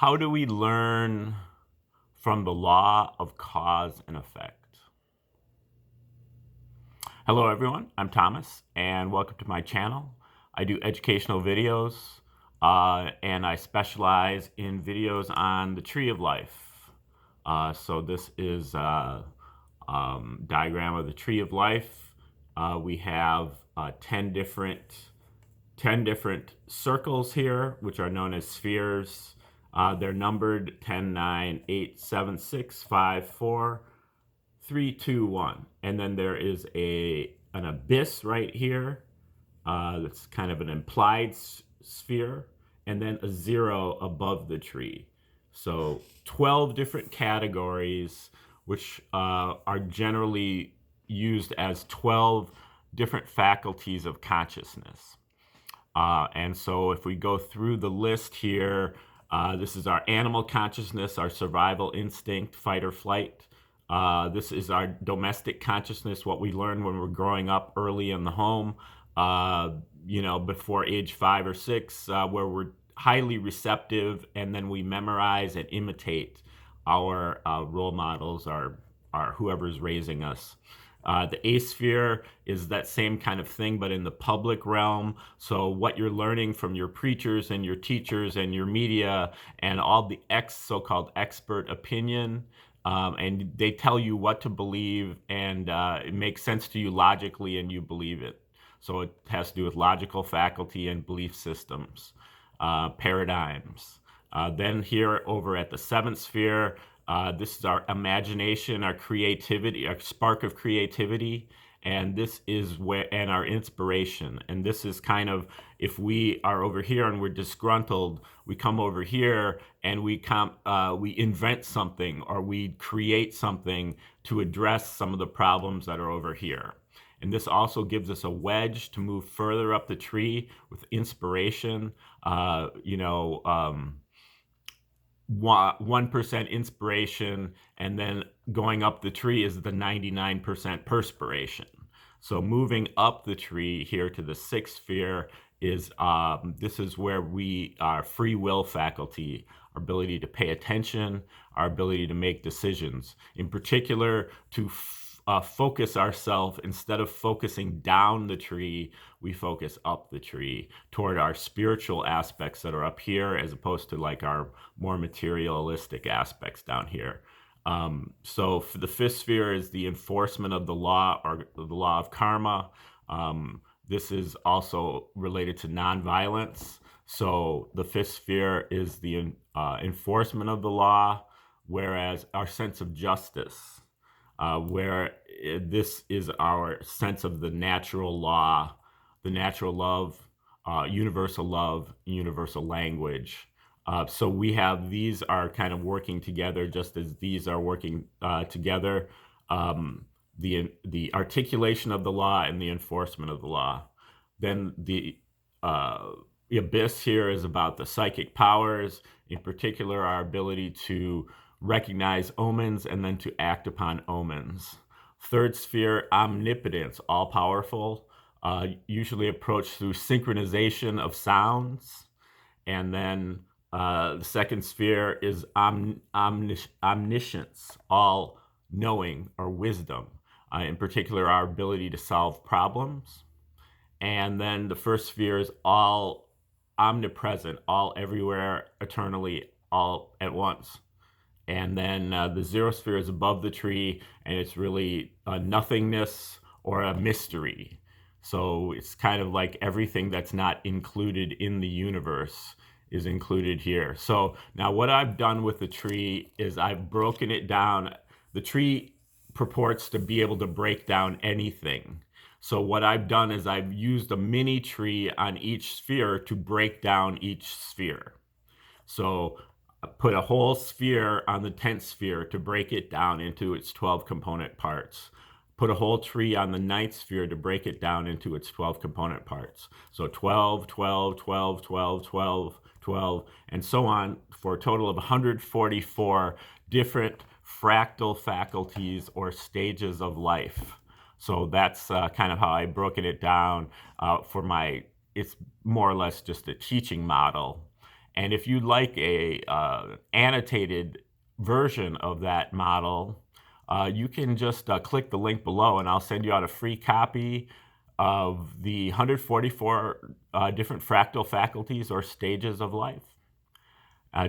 How do we learn from the law of cause and effect? Hello everyone, I'm Thomas and welcome to my channel. I do educational videos and I specialize in videos on the tree of life. So this is a diagram of the tree of life. We have 10 different circles here, which are known as spheres. They're numbered 10, 9, 8, 7, 6, 5, 4, 3, 2, 1. And then there is an abyss right here. That's kind of an implied sphere. And then a 0 above the tree. So 12 different categories, which are generally used as 12 different faculties of consciousness. And so if we go through the list here, this is our animal consciousness, our survival instinct, fight or flight. This is our domestic consciousness, what we learn when we're growing up early in the home, before age 5 or 6, where we're highly receptive, and then we memorize and imitate our role models, our whoever's raising us. The A-sphere is that same kind of thing, but in the public realm. So what you're learning from your preachers and your teachers and your media and all the so-called expert opinion, and they tell you what to believe, and it makes sense to you logically and you believe it. So it has to do with logical faculty and belief systems, paradigms. Then here over at the 7th sphere, this is our imagination, our creativity, our spark of creativity, and this is and our inspiration. And this is kind of, if we are over here and we're disgruntled, we come over here and we invent something, or we create something to address some of the problems that are over here. And this also gives us a wedge to move further up the tree with inspiration. 1% inspiration, and then going up the tree is the 99% perspiration. So moving up the tree here to the 6th sphere is this is where our free will faculty, our ability to pay attention, our ability to make decisions, in particular to focus ourselves. Instead of focusing down the tree, we focus up the tree toward our spiritual aspects that are up here, as opposed to like our more materialistic aspects down here. So for the 5th sphere is the enforcement of the law, or the law of karma. This is also related to nonviolence. So the 5th sphere is the enforcement of the law, whereas our sense of justice, where this is our sense of the natural law, the natural love, universal language. So we have, these are kind of working together, just as these are working together. The articulation of the law and the enforcement of the law. Then the abyss here is about the psychic powers, in particular our ability to recognize omens and then to act upon omens. 3rd sphere, omnipotence, all-powerful, usually approached through synchronization of sounds. And then the 2nd sphere is omniscience, all-knowing, or wisdom, in particular our ability to solve problems. And then the 1st sphere is all omnipresent, all everywhere, eternally, all at once. And then the 0th sphere is above the tree, and it's really a nothingness or a mystery. So it's kind of like everything that's not included in the universe is included here. So now what I've done with the tree is I've broken it down. The tree purports to be able to break down anything. So what I've done is I've used a mini tree on each sphere to break down each sphere. So put a whole sphere on the 10th sphere to break it down into its 12 component parts. Put a whole tree on the 9th sphere to break it down into its 12 component parts. So 12, 12, 12, 12, 12, 12, and so on, for a total of 144 different fractal faculties or stages of life. So that's kind of how I've broken it down it's more or less just a teaching model. And if you'd like a annotated version of that model, you can just click the link below and I'll send you out a free copy of the 144 different fractal faculties or stages of life.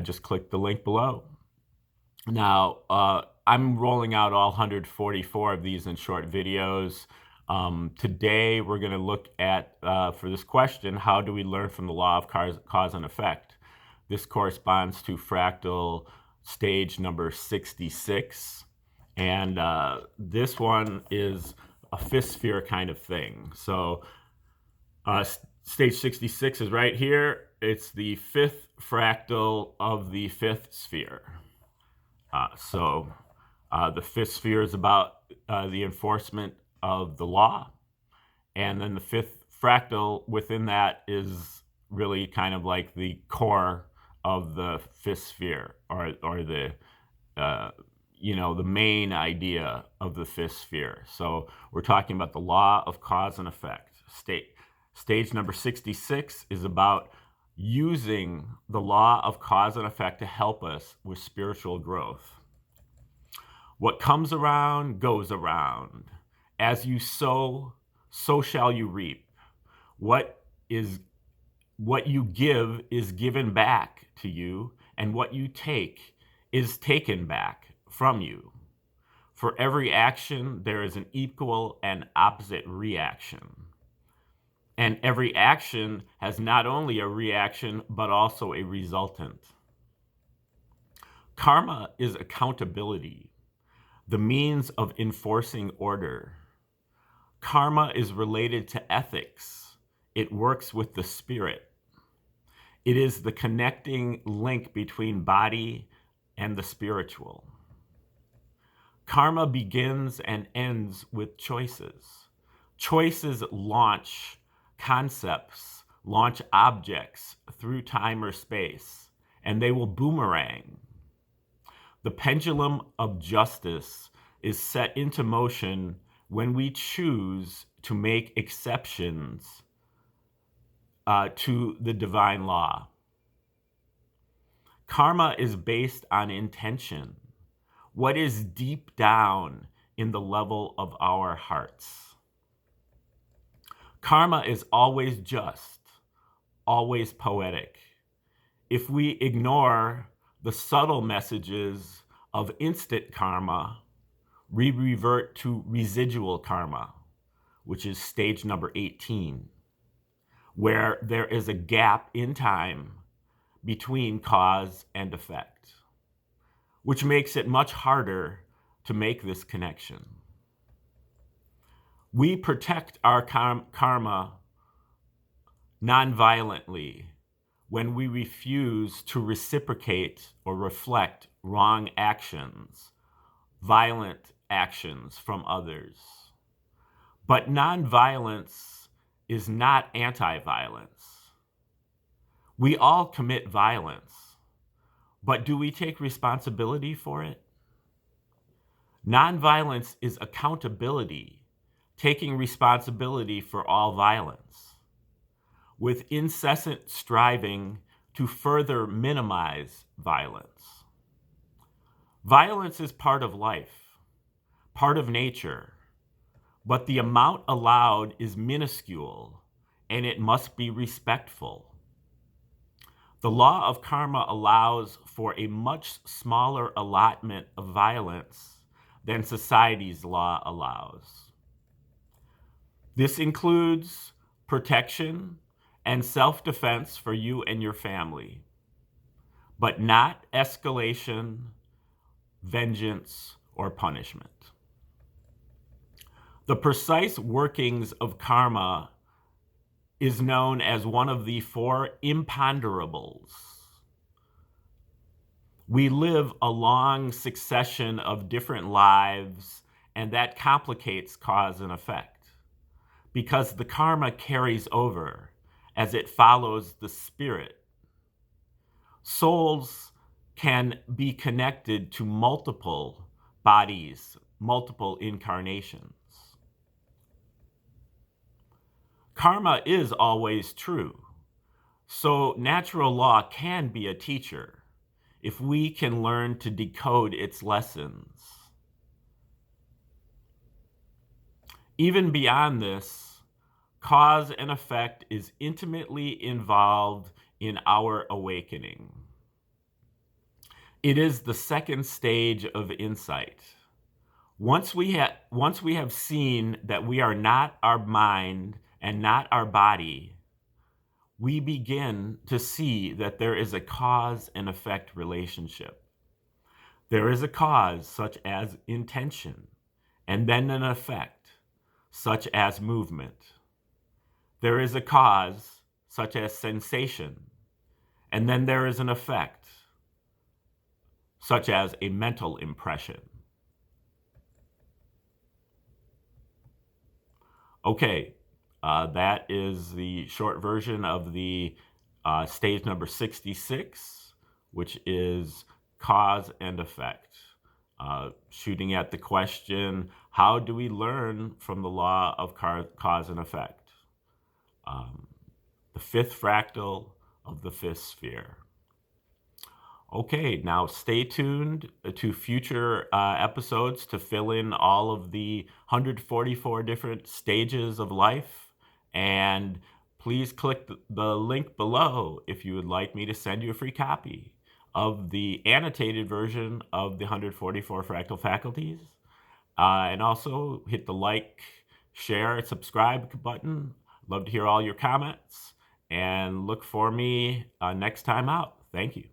Just click the link below. Now, I'm rolling out all 144 of these in short videos. Today, we're going to look at, for this question, how do we learn from the law of cause and effect? This corresponds to fractal stage number 66. And this one is a fifth sphere kind of thing. So stage 66 is right here. It's the fifth fractal of the fifth sphere. The fifth sphere is about the enforcement of the law. And then the fifth fractal within that is really kind of like the core of the fifth sphere, or the the main idea of the fifth sphere. So we're talking about the law of cause and effect. Stage number 66 is about using the law of cause and effect to help us with spiritual growth. What comes around goes around. As you sow, so shall you reap. What you give is given back to you, and what you take is taken back from you. For every action, there is an equal and opposite reaction. And every action has not only a reaction, but also a resultant. Karma is accountability, the means of enforcing order. Karma is related to ethics. It works with the spirit. It is the connecting link between body and the spiritual. Karma begins and ends with choices. Choices launch concepts, launch objects through time or space, and they will boomerang. The pendulum of justice is set into motion when we choose to make exceptions to the divine law. Karma is based on intention. What is deep down in the level of our hearts? Karma is always just, always poetic. If we ignore the subtle messages of instant karma, we revert to residual karma, which is stage number 18, where there is a gap in time between cause and effect, which makes it much harder to make this connection. We protect our karma nonviolently when we refuse to reciprocate or reflect wrong actions, violent actions from others. But nonviolence is not anti-violence. We all commit violence, but do we take responsibility for it? Nonviolence is accountability, taking responsibility for all violence, with incessant striving to further minimize violence. Violence is part of life, part of nature, but the amount allowed is minuscule, and it must be respectful. The law of karma allows for a much smaller allotment of violence than society's law allows. This includes protection and self-defense for you and your family, but not escalation, vengeance, or punishment. The precise workings of karma is known as one of the 4 imponderables. We live a long succession of different lives, and that complicates cause and effect, because the karma carries over as it follows the spirit. Souls can be connected to multiple bodies, multiple incarnations. Karma is always true. So natural law can be a teacher if we can learn to decode its lessons. Even beyond this, cause and effect is intimately involved in our awakening. It is the second stage of insight. Once we have seen that we are not our mind and not our body, we begin to see that there is a cause and effect relationship. There is a cause, such as intention, and then an effect, such as movement. There is a cause, such as sensation, and then there is an effect, such as a mental impression. Okay, that is the short version of the stage number 66, which is cause and effect. Shooting at the question, how do we learn from the law of cause and effect? The fifth fractal of the fifth sphere. Okay, now stay tuned to future episodes to fill in all of the 144 different stages of life. And please click the link below if you would like me to send you a free copy of the annotated version of the 144 Fractal Faculties. And also hit the like, share, and subscribe button. Love to hear all your comments. And look for me next time out. Thank you.